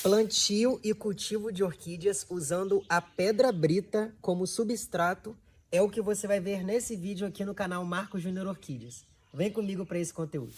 Plantio e cultivo de orquídeas usando a pedra brita como substrato é o que você vai ver nesse vídeo aqui no canal Marcos Júnior Orquídeas. Vem comigo para esse conteúdo.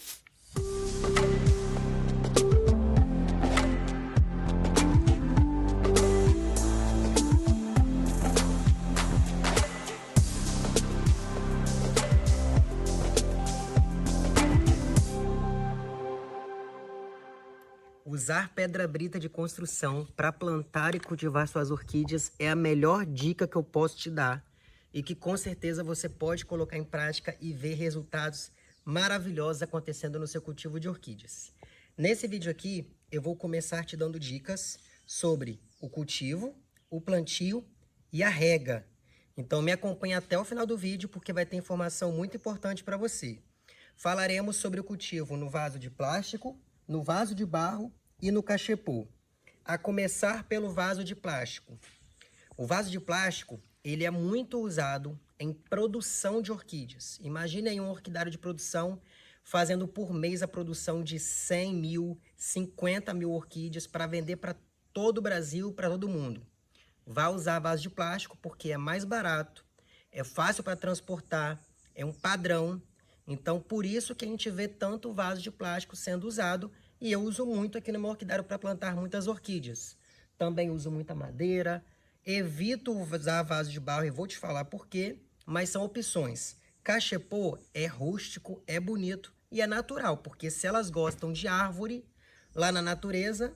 Usar pedra brita de construção para plantar e cultivar suas orquídeas é a melhor dica que eu posso te dar e que com certeza você pode colocar em prática e ver resultados maravilhosos acontecendo no seu cultivo de orquídeas. Nesse vídeo aqui eu vou começar te dando dicas sobre o cultivo, o plantio e a rega. Então me acompanhe até o final do vídeo porque vai ter informação muito importante para você. Falaremos sobre o cultivo no vaso de plástico, no vaso de barro e no cachepô. A começar pelo vaso de plástico. O vaso de plástico, ele é muito usado em produção de orquídeas. Imagine aí um orquidário de produção fazendo por mês a produção de 100 mil, 50 mil orquídeas para vender para todo o Brasil, para todo mundo. Vai usar vaso de plástico porque é mais barato, é fácil para transportar, é um padrão. Então, por isso que a gente vê tanto vaso de plástico sendo usado. E eu uso muito aqui no meu orquidário para plantar muitas orquídeas. Também uso muita madeira. Evito usar vaso de barro e vou te falar por quê, mas são opções. Cachepô é rústico, é bonito e é natural, porque se elas gostam de árvore lá na natureza,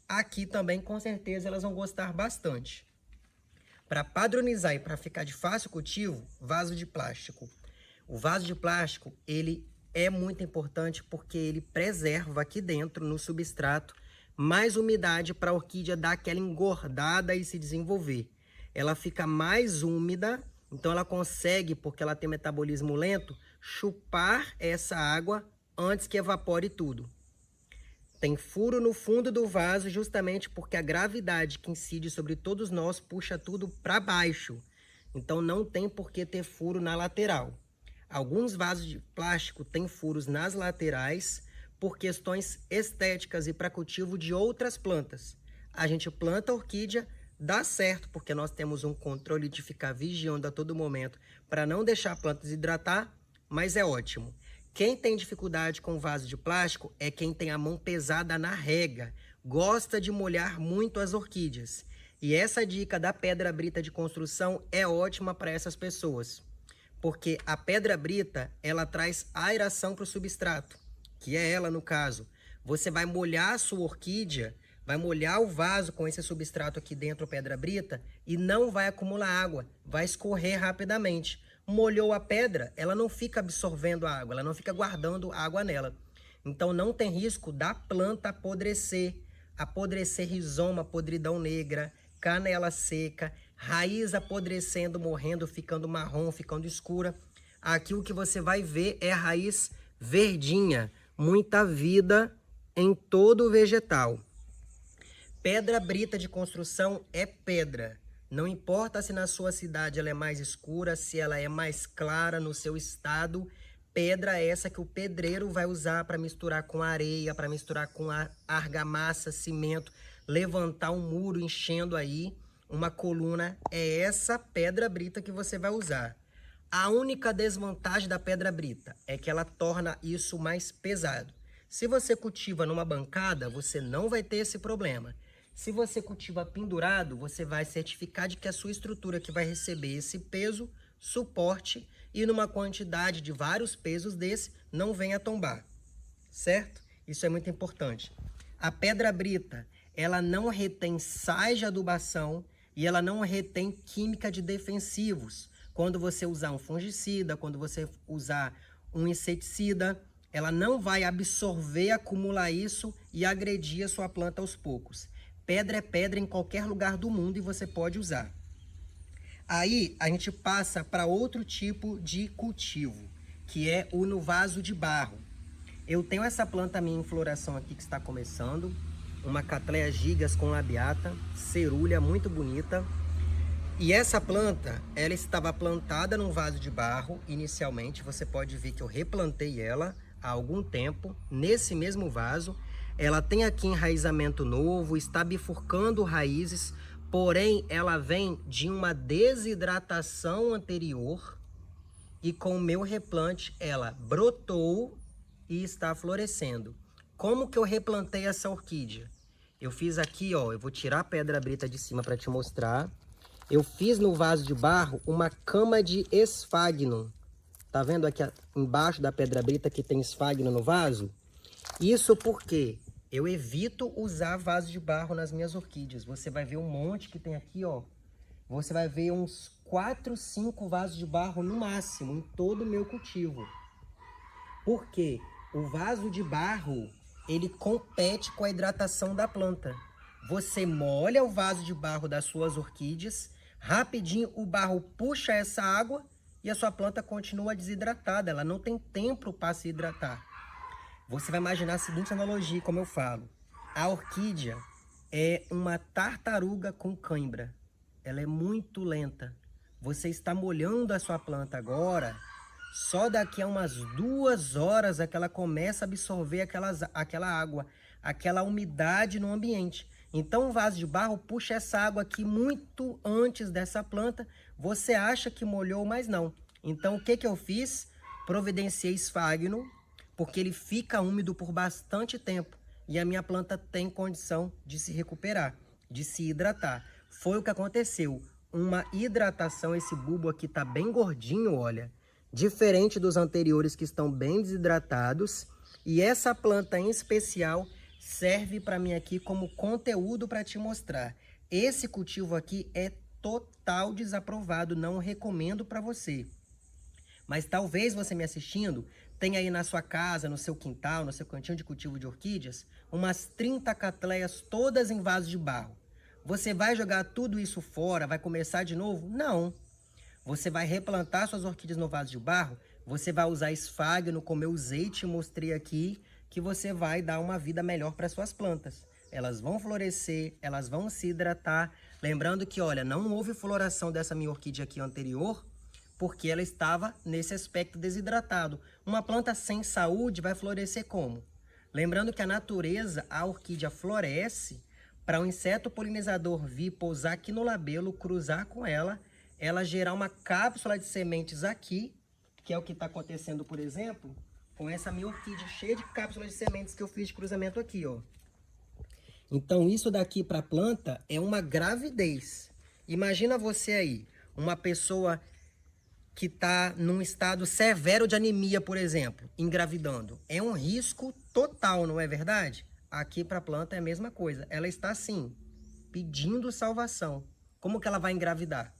aqui também com certeza elas vão gostar bastante. Para padronizar e para ficar de fácil cultivo, vaso de plástico. O vaso de plástico, ele é muito importante porque ele preserva aqui dentro, no substrato, mais umidade para a orquídea dar aquela engordada e se desenvolver. Ela fica mais úmida, então ela consegue, porque ela tem metabolismo lento, chupar essa água antes que evapore tudo. Tem furo no fundo do vaso justamente porque a gravidade que incide sobre todos nós puxa tudo para baixo. Então não tem por que ter furo na lateral. Alguns vasos de plástico têm furos nas laterais por questões estéticas e para cultivo de outras plantas. A gente planta a orquídea, dá certo, porque nós temos um controle de ficar vigiando a todo momento para não deixar a planta desidratar, mas é ótimo. Quem tem dificuldade com vaso de plástico é quem tem a mão pesada na rega, gosta de molhar muito as orquídeas. E essa dica da pedra brita de construção é ótima para essas pessoas. Porque a pedra brita, ela traz aeração para o substrato, que é ela no caso. Você vai molhar a sua orquídea, vai molhar o vaso com esse substrato aqui dentro, pedra brita, e não vai acumular água, vai escorrer rapidamente. Molhou a pedra, ela não fica absorvendo a água, ela não fica guardando água nela. Então não tem risco da planta apodrecer rizoma, podridão negra, canela seca, raiz apodrecendo, morrendo, ficando marrom, ficando escura. Aqui o que você vai ver é a raiz verdinha, muita vida em todo o vegetal. Pedra brita de construção é pedra. Não importa se na sua cidade ela é mais escura, se ela é mais clara no seu estado, pedra é essa que o pedreiro vai usar para misturar com areia, para misturar com argamassa, cimento, levantar um muro enchendo aí uma coluna. É essa pedra brita que você vai usar. A única desvantagem da pedra brita é que ela torna isso mais pesado. Se você cultiva numa bancada, você não vai ter esse problema. Se você cultiva pendurado, você vai certificar de que a sua estrutura que vai receber esse peso, suporte e numa quantidade de vários pesos desse, não venha tombar, certo? Isso é muito importante. A pedra brita, ela não retém sais de adubação e ela não retém química de defensivos. Quando você usar um fungicida, quando você usar um inseticida, ela não vai absorver, acumular isso e agredir a sua planta aos poucos. Pedra é pedra em qualquer lugar do mundo e você pode usar. Aí a gente passa para outro tipo de cultivo, que é o no vaso de barro. Eu tenho essa planta minha em floração aqui que está começando, uma Cattleya gigas com labiata, cerulha muito bonita. E essa planta, ela estava plantada num vaso de barro inicialmente. Você pode ver que eu replantei ela há algum tempo nesse mesmo vaso. ela tem aqui enraizamento novo, está bifurcando raízes, porém ela vem de uma desidratação anterior e com o meu replante ela brotou e está florescendo. Como que eu replantei essa orquídea? Eu fiz aqui, ó, eu vou tirar a pedra brita de cima para te mostrar. Eu fiz no vaso de barro uma cama de esfagno. Tá vendo aqui embaixo da pedra brita que tem esfagno no vaso? Isso porque eu evito usar vaso de barro nas minhas orquídeas. Você vai ver um monte que tem aqui, ó. Você vai ver uns 4, 5 vasos de barro no máximo em todo o meu cultivo. Por quê? O vaso de barro, ele compete com a hidratação da planta. Você molha o vaso de barro das suas orquídeas, rapidinho o barro puxa essa água e a sua planta continua desidratada, ela não tem tempo para se hidratar. Você vai imaginar a seguinte analogia, como eu falo. A orquídea é uma tartaruga com cãibra. Ela é muito lenta. Você está molhando a sua planta agora, só daqui a umas 2 horas é que ela começa a absorver aquela água, aquela umidade no ambiente. Então o vaso de barro puxa essa água aqui muito antes dessa planta. Você acha que molhou, mas não. Então o que eu fiz? Providenciei esfagno, porque ele fica úmido por bastante tempo e a minha planta tem condição de se recuperar, de se hidratar. Foi o que aconteceu, uma hidratação. Esse bulbo aqui tá bem gordinho, olha, diferente dos anteriores que estão bem desidratados. E essa planta em especial serve para mim aqui como conteúdo para te mostrar. Esse cultivo aqui é total desaprovado, não recomendo para você. Mas talvez você me assistindo tenha aí na sua casa, no seu quintal, no seu cantinho de cultivo de orquídeas, umas 30 catleias todas em vaso de barro. Você vai jogar tudo isso fora, vai começar de novo? Não. Você vai replantar suas orquídeas no vaso de barro, você vai usar esfagno, como eu usei e te mostrei aqui, que você vai dar uma vida melhor para suas plantas. Elas vão florescer, elas vão se hidratar. Lembrando que, olha, não houve floração dessa minha orquídea aqui anterior, porque ela estava nesse aspecto desidratado. Uma planta sem saúde vai florescer como? Lembrando que a natureza, a orquídea floresce para um inseto polinizador vir pousar aqui no labelo, cruzar com ela, ela gerar uma cápsula de sementes aqui, que é o que está acontecendo, por exemplo, com essa minha orquídea cheia de cápsulas de sementes que eu fiz de cruzamento aqui, ó. Então isso daqui para a planta é uma gravidez. Imagina você aí, uma pessoa que está num estado severo de anemia, por exemplo, engravidando. É um risco total, não é verdade? Aqui para a planta é a mesma coisa. Ela está assim, pedindo salvação. Como que ela vai engravidar?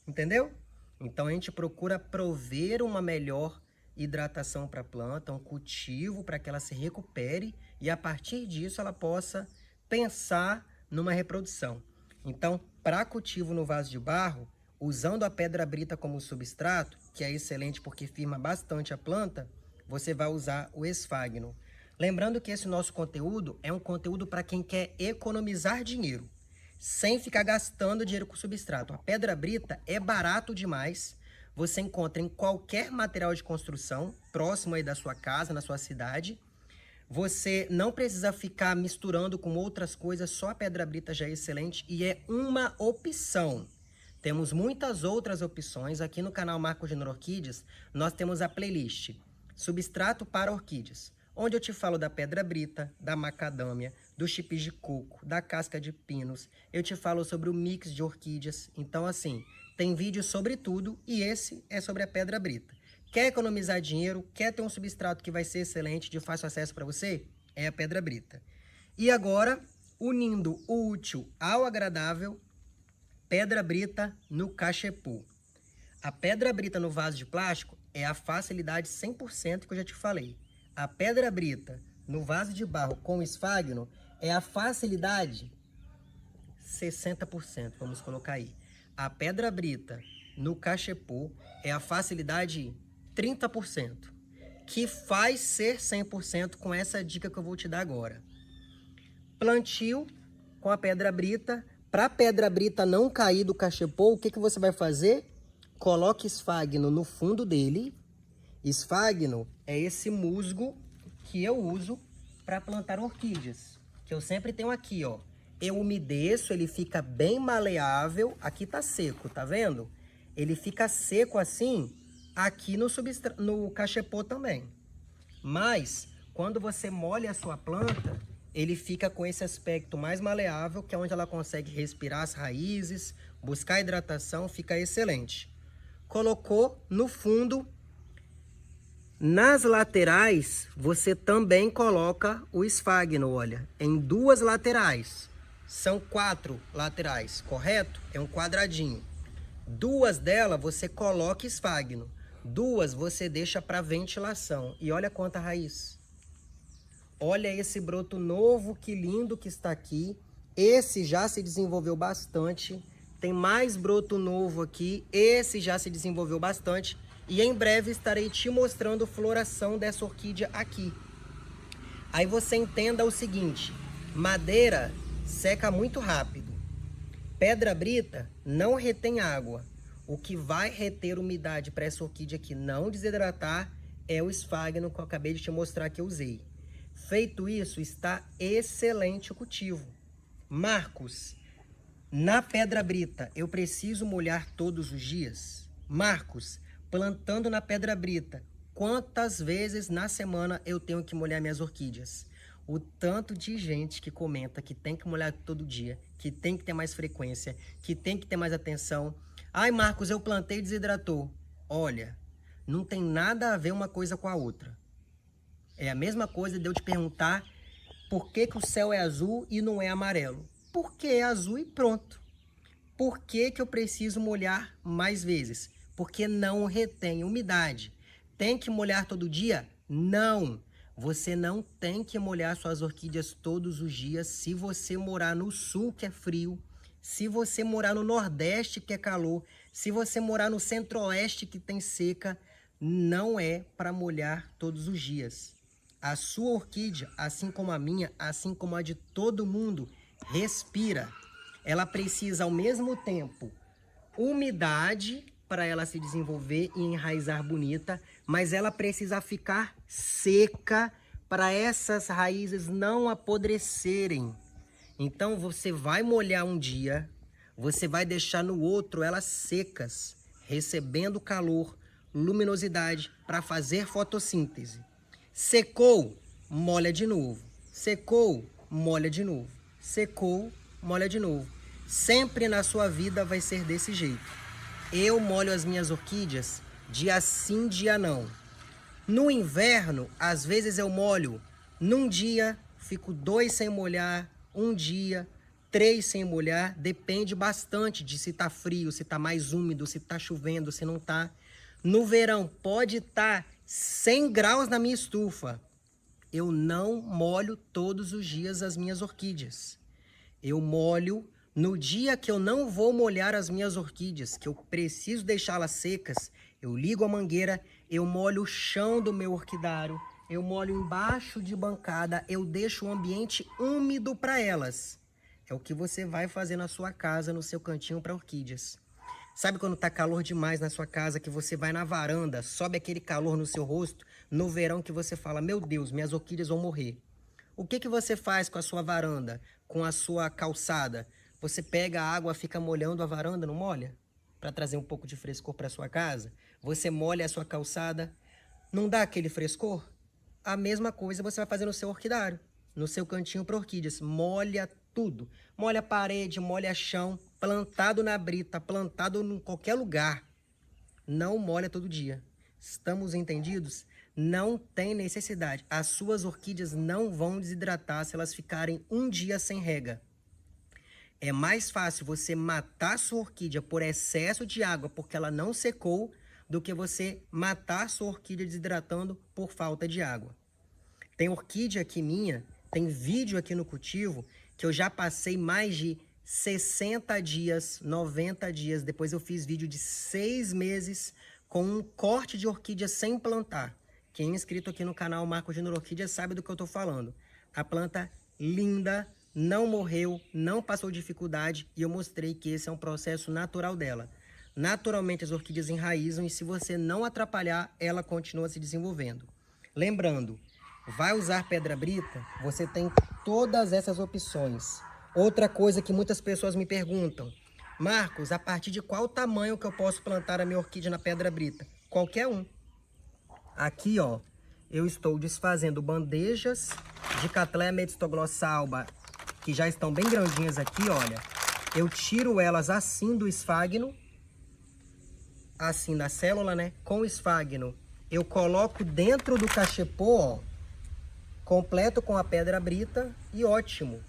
Entendeu? Então a gente procura prover uma melhor hidratação para a planta, um cultivo para que ela se recupere e a partir disso ela possa pensar numa reprodução. Então, para cultivo no vaso de barro, usando a pedra brita como substrato, que é excelente porque firma bastante a planta, você vai usar o esfagno. Lembrando que esse nosso conteúdo é um conteúdo para quem quer economizar dinheiro, sem ficar gastando dinheiro com substrato. A pedra brita é barato demais, você encontra em qualquer material de construção, próximo aí da sua casa, na sua cidade. Você não precisa ficar misturando com outras coisas, só a pedra brita já é excelente e é uma opção. Temos muitas outras opções. Aqui no canal Marco Júnior Orquídeas, nós temos a playlist Substrato para Orquídeas, onde eu te falo da pedra brita, da macadâmia, dos chipes de coco, da casca de pinos. Eu te falo sobre o mix de orquídeas. Então, assim, tem vídeo sobre tudo e esse é sobre a pedra brita. Quer economizar dinheiro? Quer ter um substrato que vai ser excelente, de fácil acesso para você? É a pedra brita. E agora, unindo o útil ao agradável, pedra brita no cachepô. A pedra brita no vaso de plástico é a facilidade 100% que eu já te falei. A pedra brita no vaso de barro com esfagno é a facilidade 60%, vamos colocar aí. A pedra brita no cachepô é a facilidade 30%, que faz ser 100% com essa dica que eu vou te dar agora. Plantio com a pedra brita. Para a pedra brita não cair do cachepô, o que você vai fazer? Coloque esfagno no fundo dele. Esfagno é esse musgo que eu uso para plantar orquídeas, que eu sempre tenho aqui, ó. Eu umedeço, ele fica bem maleável. Aqui tá seco, tá vendo? Ele fica seco assim, aqui no cachepô também. Mas, quando você molha a sua planta, ele fica com esse aspecto mais maleável, que é onde ela consegue respirar as raízes, buscar hidratação, fica excelente. Colocou no fundo. Nas laterais, você também coloca o esfagno, olha, em 2 laterais. São 4 laterais, correto? É um quadradinho. 2 delas você coloca esfagno. 2 você deixa para ventilação. E olha quanta raiz. Olha esse broto novo, que lindo que está aqui. Esse já se desenvolveu bastante. Tem mais broto novo aqui. Esse já se desenvolveu bastante. E em breve estarei te mostrando floração dessa orquídea aqui. Aí você entenda o seguinte: madeira seca muito rápido. Pedra brita não retém água. O que vai reter umidade para essa orquídea aqui não desidratar é o esfagno que eu acabei de te mostrar que eu usei. Feito isso, está excelente o cultivo. Marcos, na pedra brita eu preciso molhar todos os dias? Marcos, plantando na pedra brita, quantas vezes na semana eu tenho que molhar minhas orquídeas? O tanto de gente que comenta que tem que molhar todo dia, que tem que ter mais frequência, que tem que ter mais atenção. Ai, Marcos, eu plantei e desidratou. Olha, não tem nada a ver uma coisa com a outra. É a mesma coisa de eu te perguntar por que o céu é azul e não é amarelo. Porque é azul e pronto. Por que eu preciso molhar mais vezes? Porque não retém umidade. Tem que molhar todo dia? Não. Você não tem que molhar suas orquídeas todos os dias se você morar no sul, que é frio, se você morar no nordeste, que é calor, se você morar no centro-oeste, que tem seca, não é para molhar todos os dias. A sua orquídea, assim como a minha, assim como a de todo mundo, respira. Ela precisa ao mesmo tempo umidade para ela se desenvolver e enraizar bonita, mas ela precisa ficar seca para essas raízes não apodrecerem. Então você vai molhar um dia, você vai deixar no outro elas secas, recebendo calor, luminosidade para fazer fotossíntese. Secou, molha de novo. Secou, molha de novo. Secou, molha de novo. Sempre na sua vida vai ser desse jeito. Eu molho as minhas orquídeas dia sim, dia não. No inverno, às vezes eu molho num dia, fico 2 sem molhar, um dia, 3 sem molhar. Depende bastante de se tá frio, se tá mais úmido, se tá chovendo, se não tá. No verão, pode estar 100 graus na minha estufa. Eu não molho todos os dias as minhas orquídeas. Eu molho no dia que eu não vou molhar as minhas orquídeas, que eu preciso deixá-las secas. Eu ligo a mangueira, eu molho o chão do meu orquidário, eu molho embaixo de bancada, eu deixo o ambiente úmido para elas. É o que você vai fazer na sua casa, no seu cantinho para orquídeas. Sabe quando tá calor demais na sua casa, que você vai na varanda, sobe aquele calor no seu rosto, no verão que você fala, meu Deus, minhas orquídeas vão morrer. O que você faz com a sua varanda, com a sua calçada? Você pega a água, fica molhando a varanda, não molha? Para trazer um pouco de frescor para sua casa? Você molha a sua calçada, não dá aquele frescor? A mesma coisa você vai fazer no seu orquidário, no seu cantinho para orquídeas. Molha tudo. Molha a parede, molha chão, plantado na brita, plantado em qualquer lugar. Não molha todo dia. Estamos entendidos? Não tem necessidade. As suas orquídeas não vão desidratar se elas ficarem um dia sem rega. É mais fácil você matar sua orquídea por excesso de água porque ela não secou do que você matar sua orquídea desidratando por falta de água. Tem orquídea aqui minha, tem vídeo aqui no cultivo que eu já passei mais de 60 dias, 90 dias. Depois eu fiz vídeo de 6 meses com um corte de orquídea sem plantar. Quem é inscrito aqui no canal Marcos Júnior Orquídea sabe do que eu estou falando. A planta linda, não morreu, não passou dificuldade e eu mostrei que esse é um processo natural dela. Naturalmente as orquídeas enraizam e se você não atrapalhar, ela continua se desenvolvendo. Lembrando, Vai usar pedra brita? Você tem todas essas opções. Outra coisa que muitas pessoas me perguntam: Marcos, a partir de qual tamanho que eu posso plantar a minha orquídea na pedra brita? Qualquer um. Aqui, ó, eu estou desfazendo bandejas de Cattleya metistoglossal que já estão bem grandinhas aqui, olha. Eu tiro elas assim do esfagno, assim da célula, né? Com o esfagno, eu coloco dentro do cachepô, ó, completo com a pedra brita e ótimo.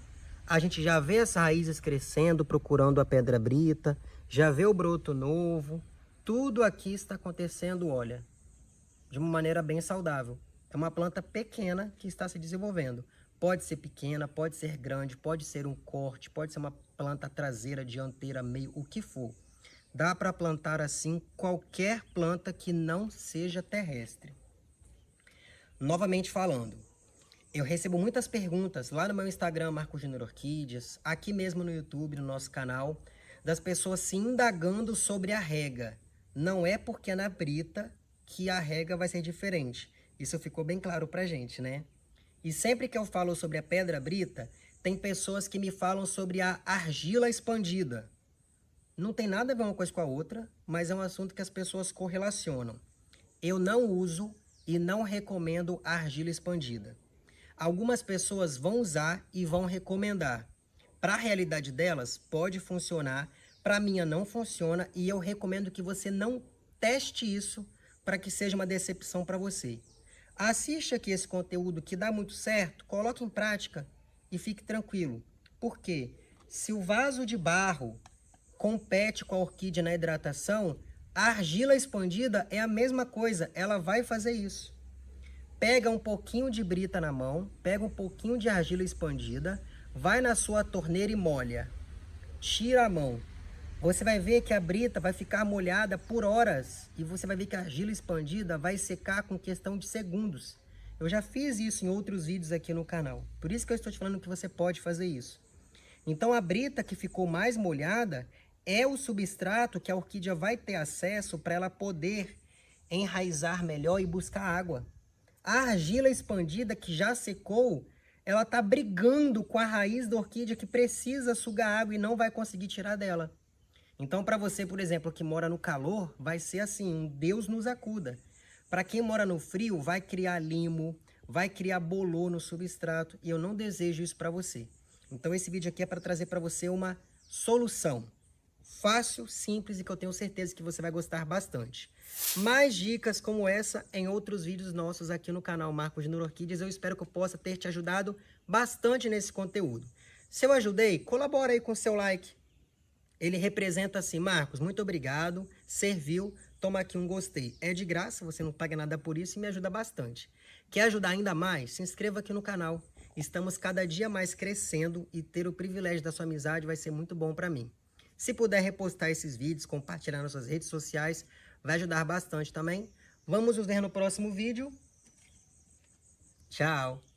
A gente já vê as raízes crescendo, procurando a pedra brita, já vê o broto novo. Tudo aqui está acontecendo, olha, de uma maneira bem saudável. É uma planta pequena que está se desenvolvendo. Pode ser pequena, pode ser grande, pode ser um corte, pode ser uma planta traseira, dianteira, meio, o que for. Dá para plantar assim qualquer planta que não seja terrestre. Novamente falando, eu recebo muitas perguntas lá no meu Instagram, Marcos Júnior Orquídeas, aqui mesmo no YouTube, no nosso canal, das pessoas se indagando sobre a rega. Não é porque é na brita que a rega vai ser diferente. Isso ficou bem claro pra gente, né? E sempre que eu falo sobre a pedra brita, tem pessoas que me falam sobre a argila expandida. Não tem nada a ver uma coisa com a outra, mas é um assunto que as pessoas correlacionam. Eu não uso e não recomendo a argila expandida. Algumas pessoas vão usar e vão recomendar. Para a realidade delas, pode funcionar. Para a minha, não funciona. E eu recomendo que você não teste isso para que seja uma decepção para você. Assiste aqui esse conteúdo que dá muito certo, coloque em prática e fique tranquilo. Por quê? Se o vaso de barro compete com a orquídea na hidratação, a argila expandida é a mesma coisa, ela vai fazer isso. Pega um pouquinho de brita na mão, pega um pouquinho de argila expandida, vai na sua torneira e molha. Tira a mão. Você vai ver que a brita vai ficar molhada por horas e você vai ver que a argila expandida vai secar com questão de segundos. Eu já fiz isso em outros vídeos aqui no canal. Por isso que eu estou te falando que você pode fazer isso. Então a brita que ficou mais molhada é o substrato que a orquídea vai ter acesso para ela poder enraizar melhor e buscar água. A argila expandida que já secou, ela está brigando com a raiz da orquídea que precisa sugar água e não vai conseguir tirar dela. Então, para você, por exemplo, que mora no calor, vai ser assim, um Deus nos acuda. Para quem mora no frio, vai criar limo, vai criar bolor no substrato e eu não desejo isso para você. Então, esse vídeo aqui é para trazer para você uma solução fácil, simples e que eu tenho certeza que você vai gostar bastante. Mais dicas como essa em outros vídeos nossos aqui no canal Marcos Júnior Orquídeas. Eu espero que eu possa ter te ajudado bastante nesse conteúdo. Se eu ajudei, colabora aí com o seu like. Ele representa assim: Marcos, muito obrigado, serviu, toma aqui um gostei. É de graça, você não paga nada por isso e me ajuda bastante. Quer ajudar ainda mais? Se inscreva aqui no canal. Estamos cada dia mais crescendo e ter o privilégio da sua amizade vai ser muito bom para mim. Se puder repostar esses vídeos, compartilhar nas suas redes sociais, vai ajudar bastante também. Vamos nos ver no próximo vídeo. Tchau!